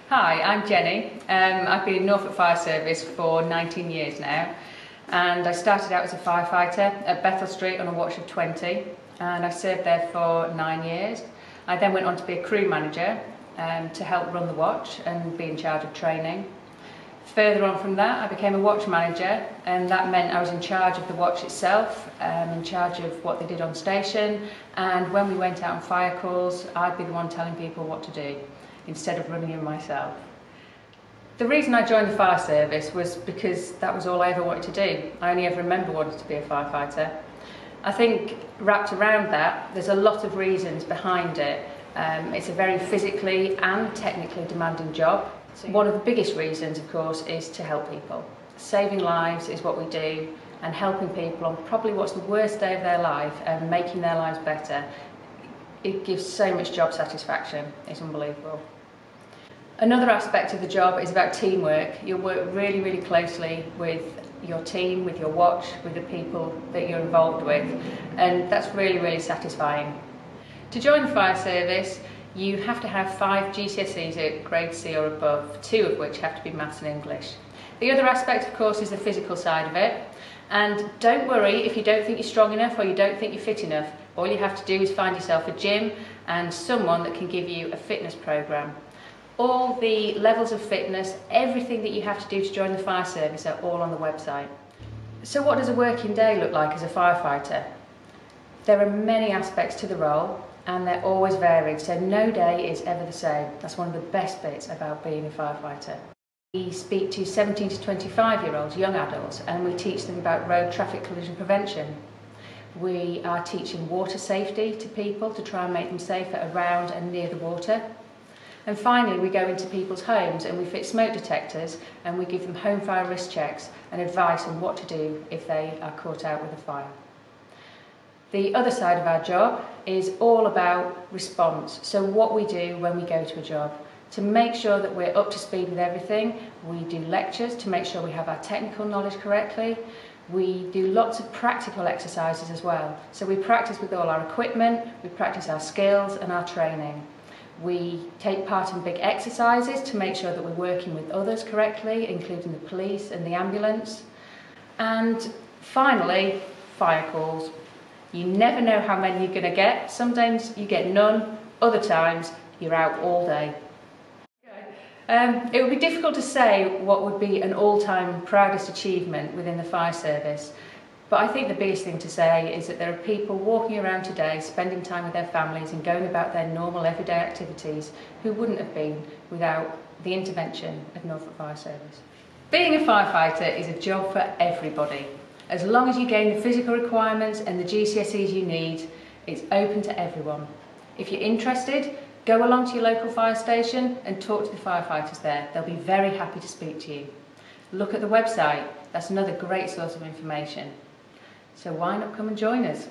Hi, I'm Jenny. I've been in Norfolk Fire Service for 19 years now, and I started out as a firefighter at Bethel Street on a watch of 20, and I served there for 9 years. I then went on to be a crew manager to help run the watch and be in charge of training. Further on from that, I became a watch manager, and that meant I was in charge of the watch itself, in charge of what they did on station, and when we went out on fire calls, I'd be the one telling people what to do, instead of running in myself. The reason I joined the fire service was because that was all I ever wanted to do. I only ever remember wanting to be a firefighter. I think wrapped around that, there's a lot of reasons behind it. It's a very physically and technically demanding job. One of the biggest reasons, of course, is to help people. Saving lives is what we do, and helping people on probably what's the worst day of their life and making their lives better, it gives so much job satisfaction. It's unbelievable. Another aspect of the job is about teamwork. You'll work really, really closely with your team, with your watch, with the people that you're involved with, and that's really, really satisfying. To join the fire service, you have to have 5 GCSEs at grade C or above, 2 of which have to be maths and English. The other aspect, of course, is the physical side of it. And don't worry if you don't think you're strong enough or you don't think you're fit enough. All you have to do is find yourself a gym and someone that can give you a fitness programme. All the levels of fitness, everything that you have to do to join the fire service are all on the website. So what does a working day look like as a firefighter? There are many aspects to the role, and they're always varied, so no day is ever the same. That's one of the best bits about being a firefighter. We speak to 17 to 25-year-olds, young adults, and we teach them about road traffic collision prevention. We are teaching water safety to people to try and make them safer around and near the water. And finally, we go into people's homes and we fit smoke detectors, and we give them home fire risk checks and advice on what to do if they are caught out with a fire. The other side of our job is all about response. So what we do when we go to a job. To make sure that we're up to speed with everything, we do lectures to make sure we have our technical knowledge correctly. We do lots of practical exercises as well. So we practice with all our equipment, we practice our skills and our training. We take part in big exercises to make sure that we're working with others correctly, including the police and the ambulance. And finally, fire calls. You never know how many you're going to get. Sometimes you get none, other times you're out all day. It would be difficult to say what would be an all-time proudest achievement within the fire service, but I think the biggest thing to say is that there are people walking around today, spending time with their families and going about their normal everyday activities who wouldn't have been without the intervention of Norfolk Fire Service. Being a firefighter is a job for everybody. As long as you gain the physical requirements and the GCSEs you need, it's open to everyone. If you're interested, go along to your local fire station and talk to the firefighters there. They'll be very happy to speak to you. Look at the website. That's another great source of information. So why not come and join us?